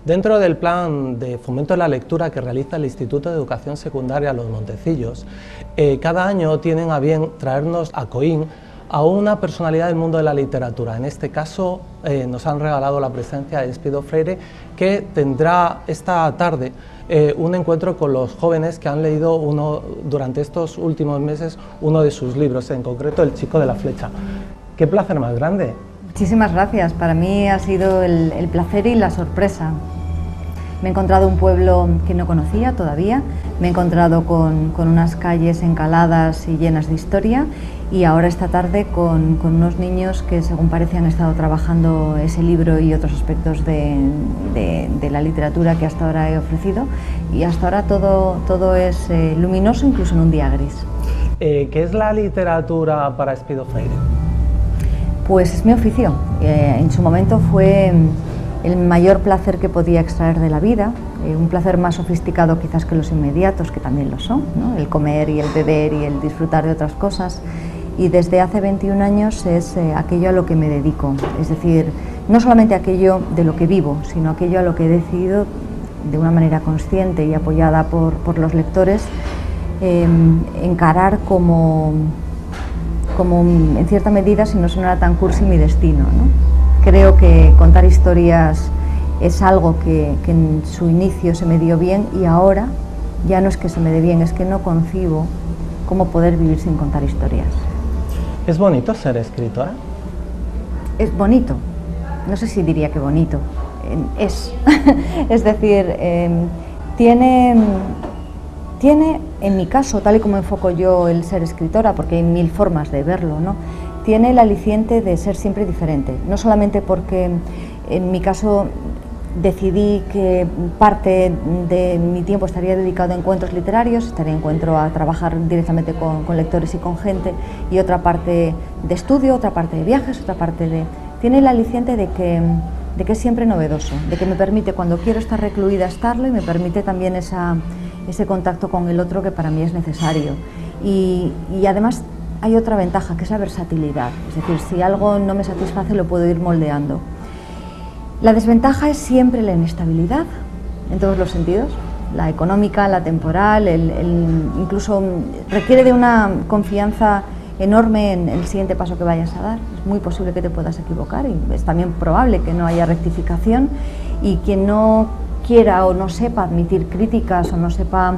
Dentro del plan de fomento de la lectura que realiza el Instituto de Educación Secundaria Los Montecillos, cada año tienen a bien traernos a Coín a una personalidad del mundo de la literatura. En este caso nos han regalado la presencia de Espido Freire, que tendrá esta tarde un encuentro con los jóvenes que han leído durante estos últimos meses uno de sus libros, en concreto El chico de la flecha. ¡Qué placer más grande! Muchísimas gracias, para mí ha sido el placer y la sorpresa. Me he encontrado un pueblo que no conocía todavía, me he encontrado con unas calles encaladas y llenas de historia, y ahora esta tarde con unos niños que, según parece, han estado trabajando ese libro y otros aspectos de la literatura que hasta ahora he ofrecido, y hasta ahora todo es luminoso, incluso en un día gris. ¿Qué es la literatura para Espido Freire? Pues es mi oficio. En su momento fue el mayor placer que podía extraer de la vida, un placer más sofisticado quizás que los inmediatos, que también lo son, ¿no? El comer y el beber y el disfrutar de otras cosas. Y desde hace 21 años es aquello a lo que me dedico, es decir, no solamente aquello de lo que vivo, sino aquello a lo que he decidido de una manera consciente y apoyada por los lectores, encarar como en cierta medida, si no sonara tan cursi, mi destino, ¿no? Creo que contar historias es algo que en su inicio se me dio bien, y ahora ya no es que se me dé bien, es que no concibo cómo poder vivir sin contar historias. ¿Es bonito ser escritora? Es bonito, no sé si diría que bonito, es. Es decir, tiene, en mi caso, tal y como enfoco yo el ser escritora, porque hay mil formas de verlo, ¿no? Tiene el aliciente de ser siempre diferente, no solamente porque en mi caso decidí que parte de mi tiempo estaría dedicado a encuentros literarios, estaría a trabajar directamente con lectores y con gente, y otra parte de estudio, otra parte de viajes, otra parte de... Tiene el aliciente de que es siempre novedoso, de que me permite, cuando quiero estar recluida, estarlo, y me permite también ese contacto con el otro que para mí es necesario. Y además hay otra ventaja, que es la versatilidad, es decir, si algo no me satisface lo puedo ir moldeando. La desventaja es siempre la inestabilidad, en todos los sentidos, la económica, la temporal, incluso requiere de una confianza enorme en el siguiente paso que vayas a dar. Es muy posible que te puedas equivocar, y es también probable que no haya rectificación, y quien no quiera o no sepa admitir críticas o no sepa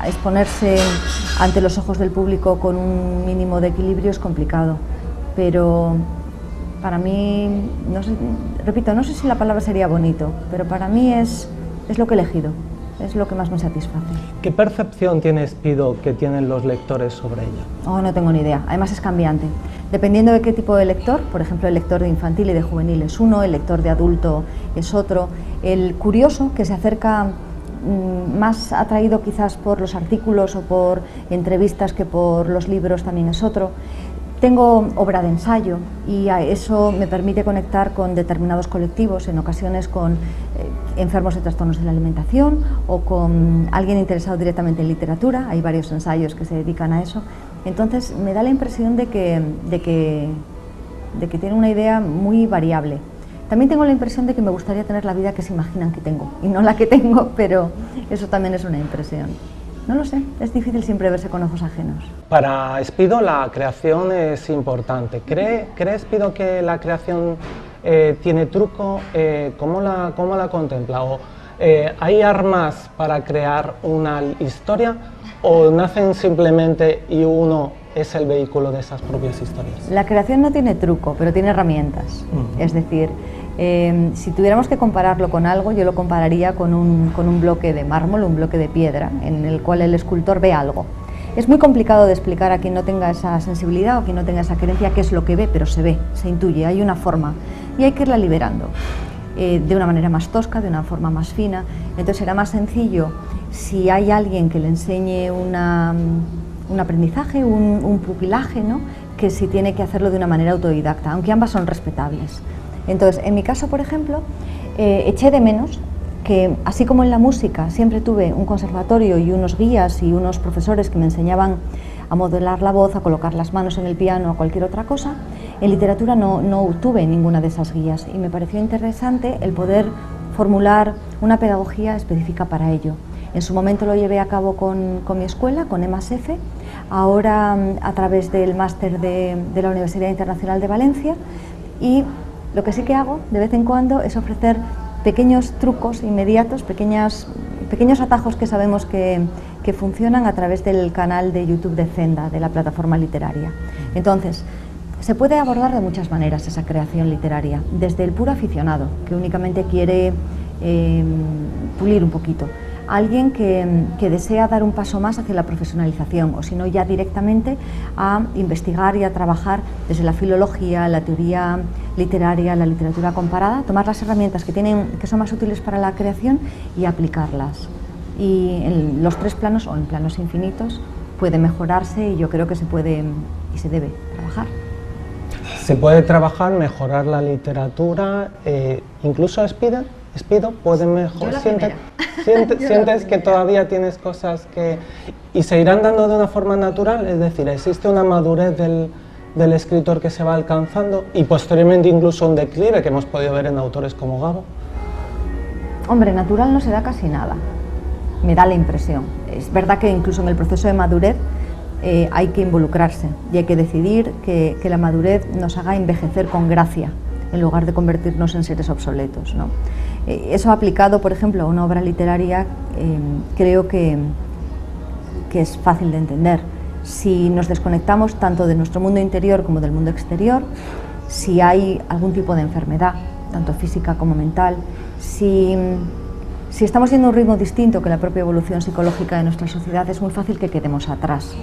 exponerse ante los ojos del público con un mínimo de equilibrio es complicado. Pero para mí, no sé, repito, no sé si la palabra sería bonito, pero para mí es lo que he elegido, es lo que más me satisface. ¿Qué percepción tiene Espido que tienen los lectores sobre ella? Oh, no tengo ni idea, además es cambiante. Dependiendo de qué tipo de lector, por ejemplo, el lector de infantil y de juvenil es uno, el lector de adulto es otro, el curioso que se acerca más atraído quizás por los artículos o por entrevistas que por los libros también es otro. Tengo obra de ensayo, y eso me permite conectar con determinados colectivos, en ocasiones con enfermos de trastornos de la alimentación o con alguien interesado directamente en literatura. Hay varios ensayos que se dedican a eso. Entonces me da la impresión de que tiene una idea muy variable. También tengo la impresión de que me gustaría tener la vida que se imaginan que tengo, y no la que tengo, pero eso también es una impresión. No lo sé, es difícil siempre verse con ojos ajenos. Para Espido la creación es importante. ¿Cree Espido que la creación tiene truco? ¿Cómo la contempla? ¿O hay armas para crear una historia, o nacen simplemente y uno es el vehículo de esas propias historias? La creación no tiene truco, pero tiene herramientas. Es decir, si tuviéramos que compararlo con algo, yo lo compararía con un bloque de mármol, un bloque de piedra, en el cual el escultor ve algo. Es muy complicado de explicar a quien no tenga esa sensibilidad o quien no tenga esa creencia qué es lo que ve, pero se ve, se intuye, hay una forma, y hay que irla liberando de una manera más tosca, de una forma más fina. Entonces será más sencillo si hay alguien que le enseñe un aprendizaje, un pupilaje, ¿no?, que si tiene que hacerlo de una manera autodidacta, aunque ambas son respetables. Entonces, en mi caso, por ejemplo, eché de menos que, así como en la música siempre tuve un conservatorio y unos guías y unos profesores que me enseñaban a modelar la voz, a colocar las manos en el piano, a cualquier otra cosa, en literatura no tuve ninguna de esas guías, y me pareció interesante el poder formular una pedagogía específica para ello. En su momento lo llevé a cabo con mi escuela, con EMASF, ahora a través del máster de la Universidad Internacional de Valencia, y lo que sí que hago de vez en cuando es ofrecer pequeños trucos inmediatos, pequeños atajos que sabemos que funcionan a través del canal de YouTube de Zenda, de la plataforma literaria. Entonces, se puede abordar de muchas maneras esa creación literaria, desde el puro aficionado, que únicamente quiere pulir un poquito, alguien que desea dar un paso más hacia la profesionalización, o si no ya directamente a investigar y a trabajar desde la filología, la teoría literaria, la literatura comparada, tomar las herramientas que son más útiles para la creación y aplicarlas. Y en los tres planos o en planos infinitos puede mejorarse, y yo creo que se puede y se debe trabajar. Se puede trabajar, mejorar la literatura, incluso Speedo puede mejorar. ¿Sientes que todavía tienes cosas que... y se irán dando de una forma natural? Es decir, ¿existe una madurez del escritor que se va alcanzando y posteriormente incluso un declive que hemos podido ver en autores como Gabo? Hombre, natural no se da casi nada, me da la impresión. Es verdad que incluso en el proceso de madurez hay que involucrarse y hay que decidir que la madurez nos haga envejecer con gracia en lugar de convertirnos en seres obsoletos, ¿no? Eso aplicado, por ejemplo, a una obra literaria, creo que es fácil de entender. Si nos desconectamos tanto de nuestro mundo interior como del mundo exterior, si hay algún tipo de enfermedad, tanto física como mental, si estamos yendo a un ritmo distinto que la propia evolución psicológica de nuestra sociedad, es muy fácil que quedemos atrás.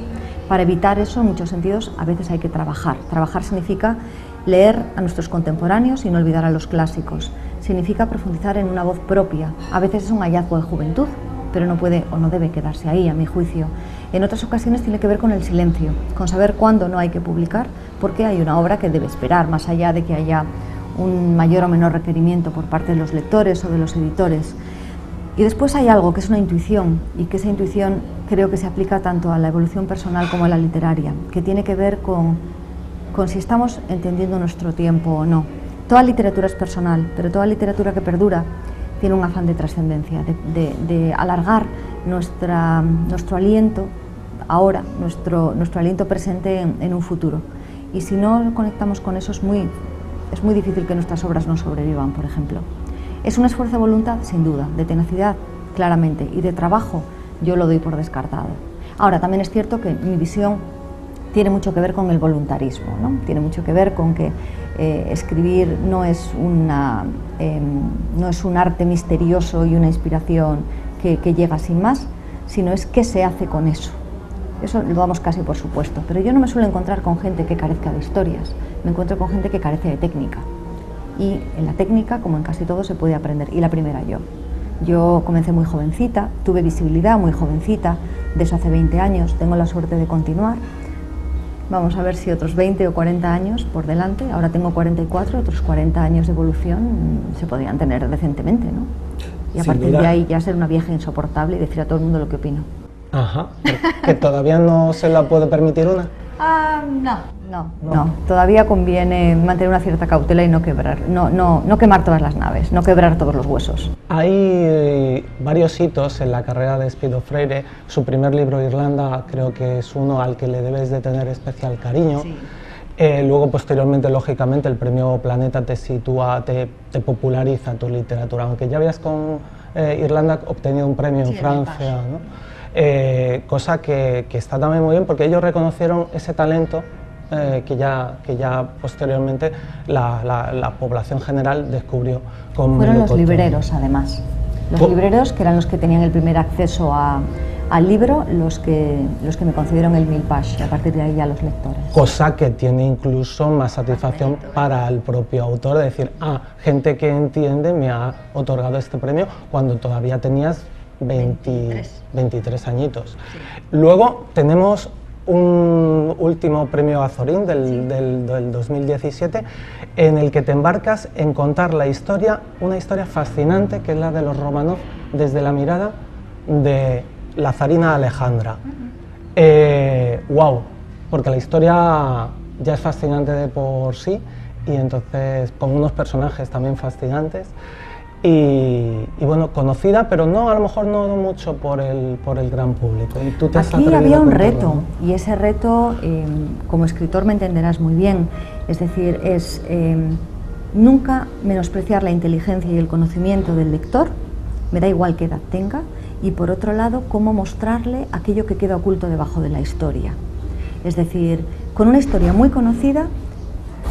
Para evitar eso, en muchos sentidos, a veces hay que trabajar. Trabajar significa leer a nuestros contemporáneos y no olvidar a los clásicos. Significa profundizar en una voz propia. A veces es un hallazgo de juventud, pero no puede o no debe quedarse ahí, a mi juicio. En otras ocasiones tiene que ver con el silencio, con saber cuándo no hay que publicar, porque hay una obra que debe esperar, más allá de que haya un mayor o menor requerimiento por parte de los lectores o de los editores. Y después hay algo que es una intuición, y que esa intuición creo que se aplica tanto a la evolución personal como a la literaria, que tiene que ver con si estamos entendiendo nuestro tiempo o no. Toda literatura es personal, pero toda literatura que perdura tiene un afán de trascendencia, de alargar nuestro aliento ahora, nuestro aliento presente en un futuro. Y si no conectamos con eso, es muy difícil que nuestras obras no sobrevivan, por ejemplo. Es un esfuerzo de voluntad, sin duda, de tenacidad, claramente, y de trabajo, yo lo doy por descartado. Ahora, también es cierto que mi visión tiene mucho que ver con el voluntarismo, ¿no? Tiene mucho que ver con que escribir no es un arte misterioso y una inspiración que llega sin más, sino es qué se hace con eso. Eso lo damos casi por supuesto, pero yo no me suelo encontrar con gente que carezca de historias, me encuentro con gente que carece de técnica. Y en la técnica, como en casi todo, se puede aprender, y la primera yo. Yo comencé muy jovencita, tuve visibilidad muy jovencita, de eso hace 20 años, tengo la suerte de continuar. Vamos a ver si otros 20 o 40 años por delante, ahora tengo 44, otros 40 años de evolución se podrían tener decentemente, ¿no? Y a partir de ahí ya ser una vieja insoportable y decir a todo el mundo lo que opino. Ajá, ¿que todavía no se la puede permitir una? No, todavía conviene mantener una cierta cautela y no quemar todas las naves, no quebrar todos los huesos. Hay varios hitos en la carrera de Speedo Freire. Su primer libro, Irlanda, creo que es uno al que le debes de tener especial cariño. Sí. Luego, posteriormente, lógicamente, el premio Planeta te sitúa, te populariza tu literatura, aunque ya habías con Irlanda obtenido un premio en Francia, ¿no? Cosa que está también muy bien, porque ellos reconocieron ese talento que ya posteriormente la población general descubrió. Fueron los libreros, además. Los libreros, que eran los que tenían el primer acceso al libro, los que me concedieron el Milpash, y a partir de ahí ya los lectores. Cosa que tiene incluso más satisfacción para el propio autor, de decir, gente que entiende me ha otorgado este premio cuando todavía tenías 23 añitos. Sí. Luego tenemos un último premio Azorín del 2017, en el que te embarcas en contar una historia fascinante, que es la de los Románov, desde la mirada de la zarina Alejandra. ¡Wow! Porque la historia ya es fascinante de por sí, y entonces con unos personajes también fascinantes. y bueno, conocida, pero no, a lo mejor no mucho por el gran público. Y tú te has Aquí atrevido había a un contarlo, reto, ¿no? y ese reto, como escritor me entenderás muy bien, es decir, es nunca menospreciar la inteligencia y el conocimiento del lector, me da igual qué edad tenga, y por otro lado, cómo mostrarle aquello que queda oculto debajo de la historia. Es decir, con una historia muy conocida,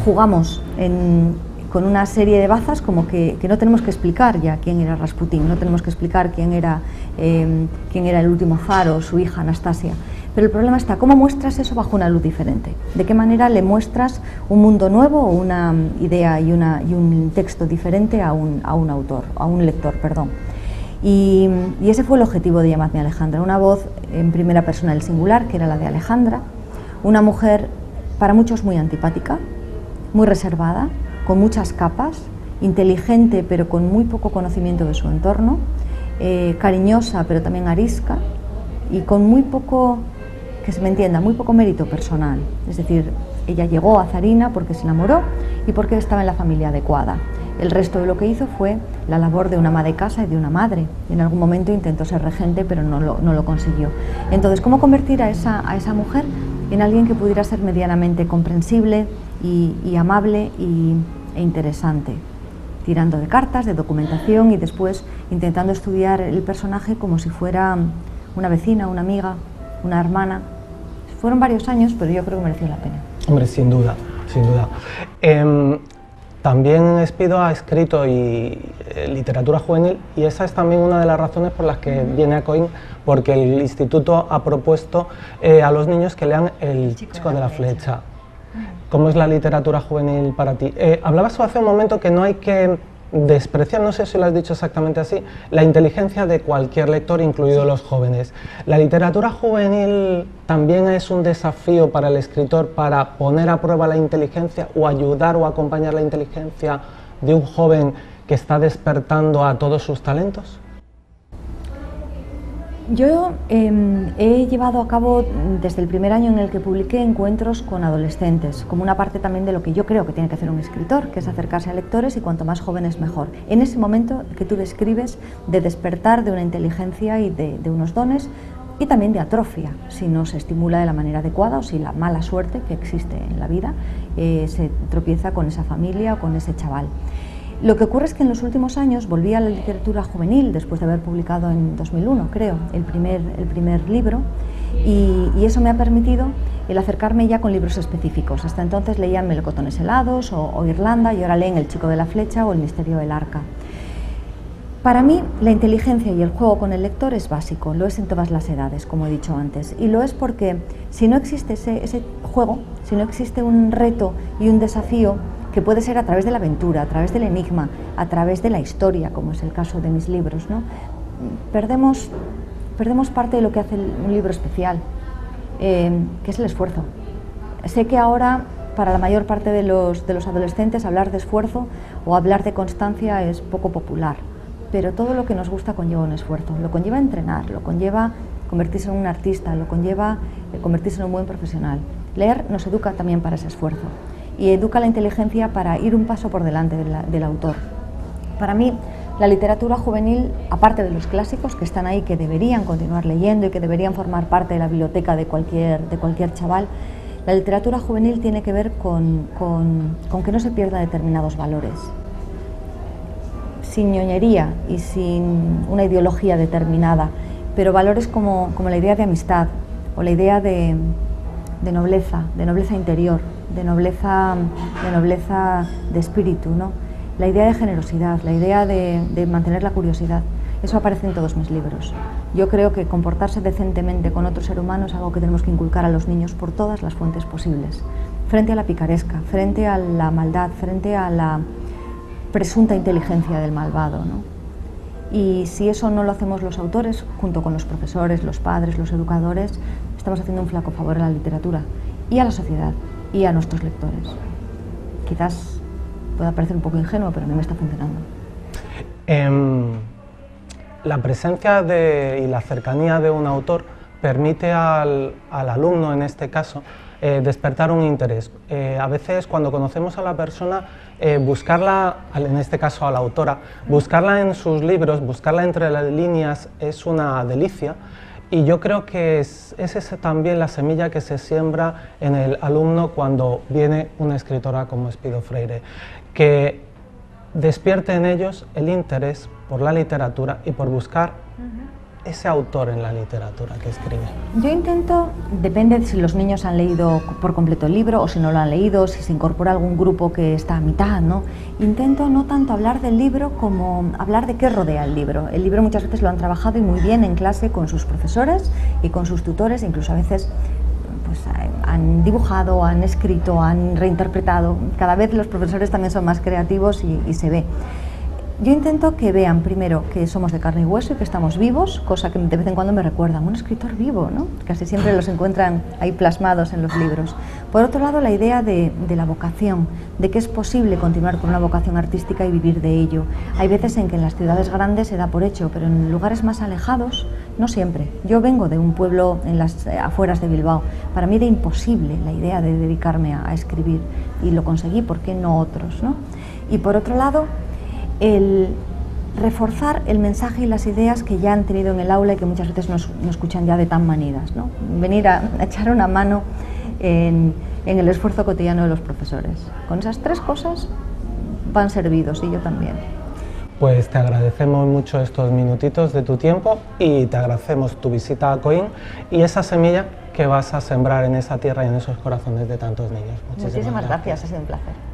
jugamos con una serie de bazas como que no tenemos que explicar ya quién era Rasputín, no tenemos que explicar quién era el último zar o su hija Anastasia. Pero el problema está, ¿cómo muestras eso bajo una luz diferente? ¿De qué manera le muestras un mundo nuevo o una idea y un texto diferente a un autor, a un lector, perdón? Y ese fue el objetivo de Llamadme Alejandra, una voz en primera persona del singular, que era la de Alejandra, una mujer para muchos muy antipática, muy reservada, con muchas capas, inteligente pero con muy poco conocimiento de su entorno, cariñosa pero también arisca y con muy poco, que se me entienda, muy poco mérito personal. Es decir, ella llegó a Zarina porque se enamoró y porque estaba en la familia adecuada. El resto de lo que hizo fue la labor de una ama de casa y de una madre. En algún momento intentó ser regente, pero no lo consiguió. Entonces, ¿cómo convertir a esa mujer en alguien que pudiera ser medianamente comprensible y amable e interesante? Tirando de cartas, de documentación y después intentando estudiar el personaje como si fuera una vecina, una amiga, una hermana. Fueron varios años, pero yo creo que mereció la pena. Hombre, sin duda, sin duda. También Espido ha escrito literatura juvenil, y esa es también una de las razones por las que viene a Coín, porque el instituto ha propuesto a los niños que lean El chico de la flecha. ¿Cómo es la literatura juvenil para ti? Hablabas hace un momento que no hay que despreciar, no sé si lo has dicho exactamente así, la inteligencia de cualquier lector, incluidos los jóvenes. ¿La literatura juvenil también es un desafío para el escritor para poner a prueba la inteligencia o ayudar o acompañar la inteligencia de un joven que está despertando a todos sus talentos? Yo he llevado a cabo desde el primer año en el que publiqué encuentros con adolescentes, como una parte también de lo que yo creo que tiene que hacer un escritor, que es acercarse a lectores y cuanto más jóvenes mejor. En ese momento que tú describes de despertar de una inteligencia y de unos dones y también de atrofia, si no se estimula de la manera adecuada o si la mala suerte que existe en la vida se tropieza con esa familia o con ese chaval. Lo que ocurre es que en los últimos años volví a la literatura juvenil, después de haber publicado en 2001, creo, el primer libro, y eso me ha permitido el acercarme ya con libros específicos. Hasta entonces leían Melocotones helados o Irlanda, y ahora leen El chico de la flecha o El misterio del arca. Para mí, la inteligencia y el juego con el lector es básico, lo es en todas las edades, como he dicho antes, y lo es porque si no existe ese juego, si no existe un reto y un desafío, que puede ser a través de la aventura, a través del enigma, a través de la historia, como es el caso de mis libros, ¿no? Perdemos parte de lo que hace un libro especial, que es el esfuerzo. Sé que ahora, para la mayor parte de los adolescentes, hablar de esfuerzo o hablar de constancia es poco popular, pero todo lo que nos gusta conlleva un esfuerzo, lo conlleva entrenar, lo conlleva convertirse en un artista, lo conlleva convertirse en un buen profesional. Leer nos educa también para ese esfuerzo y educa la inteligencia para ir un paso por delante del autor. Para mí, la literatura juvenil, aparte de los clásicos que están ahí, que deberían continuar leyendo y que deberían formar parte de la biblioteca de cualquier chaval, la literatura juvenil tiene que ver con que no se pierdan determinados valores. Sin ñoñería y sin una ideología determinada, pero valores como la idea de amistad o la idea de nobleza interior, de nobleza de espíritu, ¿no? La idea de generosidad, la idea de mantener la curiosidad. Eso aparece en todos mis libros. Yo creo que comportarse decentemente con otro ser humano es algo que tenemos que inculcar a los niños por todas las fuentes posibles, frente a la picaresca, frente a la maldad, frente a la presunta inteligencia del malvado, ¿no? Y si eso no lo hacemos los autores, junto con los profesores, los padres, los educadores, estamos haciendo un flaco favor a la literatura y a la sociedad y a nuestros lectores. Quizás pueda parecer un poco ingenuo, pero a mí me está funcionando. La presencia y la cercanía de un autor permite al alumno, en este caso, despertar un interés. A veces cuando conocemos a la persona, buscarla, en este caso a la autora, buscarla en sus libros, buscarla entre las líneas es una delicia. Y yo creo que es esa también la semilla que se siembra en el alumno cuando viene una escritora como Espido Freire, que despierte en ellos el interés por la literatura y por buscar ese autor en la literatura que escribe. Yo intento, depende de si los niños han leído por completo el libro o si no lo han leído, si se incorpora algún grupo que está a mitad, ¿no? Intento no tanto hablar del libro como hablar de qué rodea el libro. El libro muchas veces lo han trabajado y muy bien en clase con sus profesores y con sus tutores, incluso a veces pues, han dibujado, han escrito, han reinterpretado. Cada vez los profesores también son más creativos y se ve. Yo intento que vean primero que somos de carne y hueso y que estamos vivos, cosa que de vez en cuando me recuerdan, un escritor vivo, ¿no? Casi siempre los encuentran ahí plasmados en los libros. Por otro lado, la idea de la vocación, de que es posible continuar con una vocación artística y vivir de ello. Hay veces en que en las ciudades grandes se da por hecho, pero en lugares más alejados, no siempre. Yo vengo de un pueblo en las afueras de Bilbao. Para mí era imposible la idea de dedicarme a escribir y lo conseguí, ¿por qué no otros, ¿no? Y por otro lado, el reforzar el mensaje y las ideas que ya han tenido en el aula y que muchas veces no escuchan ya de tan manidas, ¿no? Venir a echar una mano en el esfuerzo cotidiano de los profesores. Con esas tres cosas van servidos y yo también. Pues te agradecemos mucho estos minutitos de tu tiempo y te agradecemos tu visita a Coín y esa semilla que vas a sembrar en esa tierra y en esos corazones de tantos niños. Muchísimas gracias, ha sido un placer.